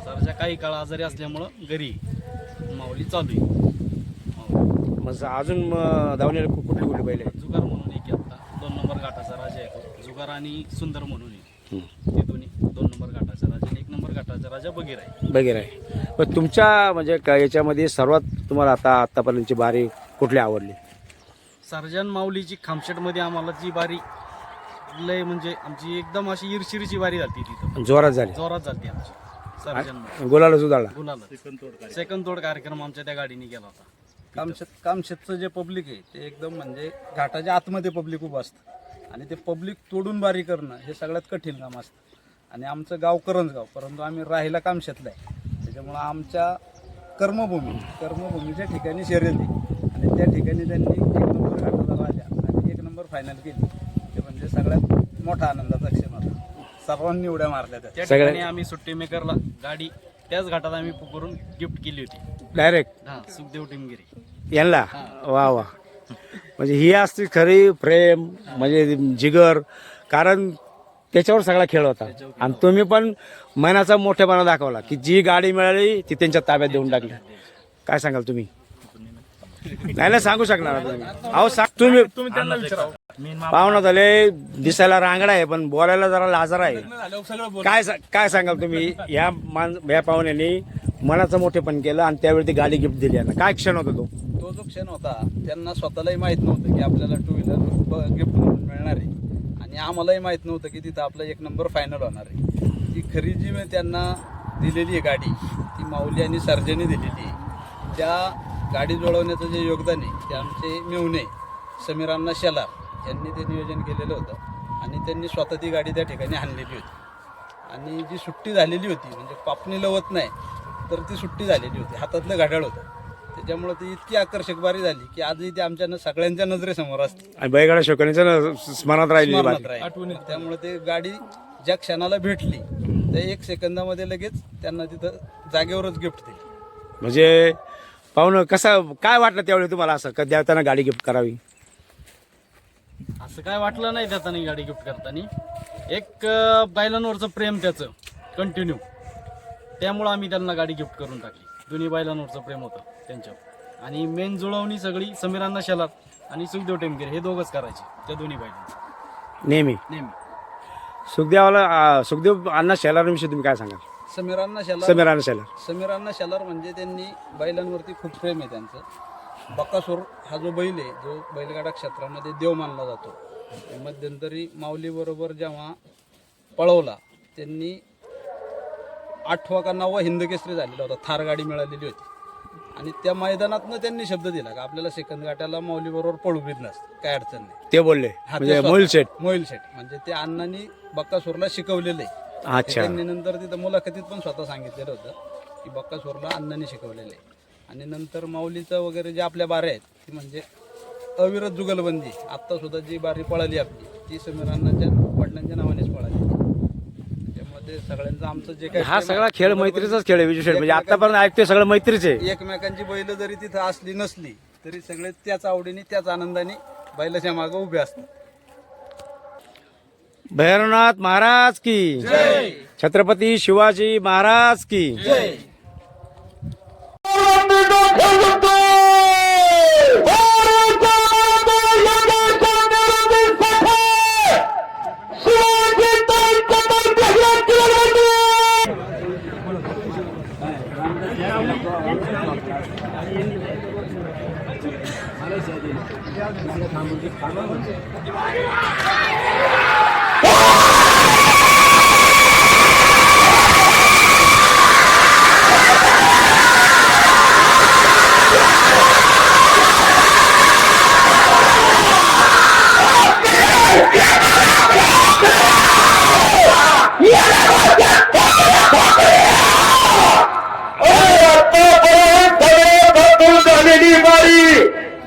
सर्जा काही काळ आजारी असल्यामुळं घरी, माऊली चालू आहे.
मग अजून धावण्याला कुठली कुठली बैल आहे?
जुगार म्हणून एक आता 2 नंबर घाटाचा राजा आहे. जुगार आणि सुंदर म्हणून आहे. ते दोन्ही 2 नंबर घाटाचा राजा आणि 1 नंबर घाटाचा राजा बगीर आहे.
बगीर आहे. पण तुमच्या म्हणजे याच्यामध्ये सर्वात तुम्हाला आतापर्यंतची बारी कुठली आवडली?
सर्जन माऊलीची खामशेटमध्ये आम्हाला जी बारी लय म्हणजे आमची एकदम अशी ईर्षिरीची बारी झाली तिथं.
जोरात झाली
आमची सर्जन
गुलाला जुदाळला.
सेकंद तोड कार्यक्रम आमच्या त्या गाडीने केला होता.
कामशेतचं जे पब्लिक आहे ते एकदम म्हणजे घाटाच्या आतमध्ये पब्लिक उभं असतं आणि ते पब्लिक तोडून बारी करणं हे सगळ्यात कठीण काम असतं. आणि आमचं गाव करंजगाव, परंतु आम्ही राहायला कामशेतला आहे. त्याच्यामुळं आमच्या कर्मभूमीच्या ठिकाणी शर्यती आणि त्या ठिकाणी त्यांनी 1 नंबर घाटाचा राजा आणि 1 नंबर फायनल केली. ते म्हणजे सगळ्यात मोठा आनंदाचा क्षण होता. सर्वांनी उड्या मारल्या त्या
ठिकाणी आम्ही सुट्टी मेकरला गाडी त्याच घाटात आम्ही पुकरून गिफ्ट केली होती.
डायरेक्ट
हा, सुखदेव टिमगिरी.
यांना वा वा. म्हणजे ही असती खरी प्रेम म्हणजे जिगर, कारण त्याच्यावर सगळा खेळ होता. आणि तुम्ही पण मनाचा मोठेपणा दाखवला की जी गाडी मिळाली ती त्यांच्या ताब्यात देऊन टाकली. काय सांगाल तुम्ही? नाही सांगू शकणार तुम्ही. अहो तुम्ही
त्यांना विचारा.
पाहुणा झाले, दिसायला रांगडा आहे पण बोलायला जरा लाजरा आहे. काय सांगाल तुम्ही? या पाहुण्याने मनाचं मोठेपण केलं आणि त्यावेळी ती गाडी गिफ्ट दिली यांना. काय क्षण होता तो?
तो जो क्षण होता त्यांना स्वतःलाही माहीत नव्हतं की आपल्याला 2 व्हीलर गिफ्ट म्हणून मिळणार आहे, आणि आम्हालाही माहीत नव्हतं की तिथं आपला 1 नंबर फायनल होणार आहे. ती खरी जी मी त्यांना दिलेली आहे गाडी, ती माऊली आणि सर्जेने दिलेली आहे. त्या गाडी जुळवण्याचं जे योगदान आहे ते आमचे मेहुणे समीरांना शेलार यांनी ते नियोजन केलेलं होतं, आणि त्यांनी स्वतः ती गाडी त्या ठिकाणी आणलेली होती. आणि जी सुट्टी झालेली होती म्हणजे पापणी लवत नाही तर ती सुट्टी झालेली होती, हातातलं घड्याळ होतं. त्याच्यामुळे ती इतकी आकर्षक बारी झाली की आजही ती आमच्या सगळ्यांच्या नजरेसमोर असते,
आणि बैलगाडा शोकांच्या स्मरणात राहिली.
स्मरणात राहिली. त्यामुळे ते गाडी ज्या क्षणाला भेटली त्या 1 सेकंदामध्ये लगेच त्यांना तिथं जागेवरच गिफ्ट दिली.
म्हणजे पाहुणं कसं काय वाटलं त्यावेळी तुम्हाला असं का देताना गाडी गिफ्ट करावी?
असं काय वाटलं नाही त्यातानी गाडी गिफ्ट करताना. एक बैलांवरचं प्रेम त्याचं कंटिन्यू, त्यामुळं आम्ही त्यांना गाडी गिफ्ट करून टाकली. दोन्ही बैलांवरचं प्रेम होतं त्यांच्यावर. आणि मेन जुळवणी सगळी समीरांना शेलार आणि सुखदेव टेमगिरी हे दोघंच करायचे त्या दोन्ही बैलांची
नेहमी. सुखदेव अण्णा शेलारांविषयी तुम्ही काय सांगाल?
समीरांना शेलार म्हणजे त्यांनी बैलांवरती खूप प्रेम आहे त्यांचं. बकासूर हा जो बैल आहे, जो बैलगाडा क्षेत्रामध्ये देव मानला जातो, मध्यंतरी माऊलीबरोबर जेव्हा पळवला त्यांनी 8वा का 9वा हिंदकेसरी झालेला होता. थार गाडी मिळालेली होती, आणि त्या मैदानातनं त्यांनी शब्द दिला की आपल्याला सेकंद गाठाला माऊलीबरोबर पळू बिजनेस काय अडचण नाही.
ते बोलले म्हणजे मोहिल शेठ
म्हणजे ते अण्णांनी बकासूरला शिकवलेलं आहे.
अच्छा.
त्यांनी नंतर तिथं मुलाखतीत पण स्वतः सांगितलेलं होतं की बकासूरला अण्णांनी शिकवलेलं आहे. आणि नंतर माऊलीचं वगैरे जे आपल्या बाऱ्या आहेत ती म्हणजे अविरत जुगलबंदी. आत्ता सुद्धा जी बारी पळाली आपली ती समीरांनाच्या वडिलांच्या नावानेच पळाली. त्यामध्ये सगळ्यांचं आमचं जे काही
हा सगळा खेळ मैत्रीचाच खेळ आहे विजय शेठ. म्हणजे आतापर्यंत ऐकतोय सगळं मैत्रीच आहे.
एकमेकांची बैल जरी तिथं असली नसली तरी सगळे त्याच आवडीने त्याच आनंदाने बैलाच्या मागे उभे असतात.
भैरवनाथ महाराज की जय. छत्रपती शिवाजी महाराज की जय.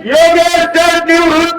योगेश निवृत्त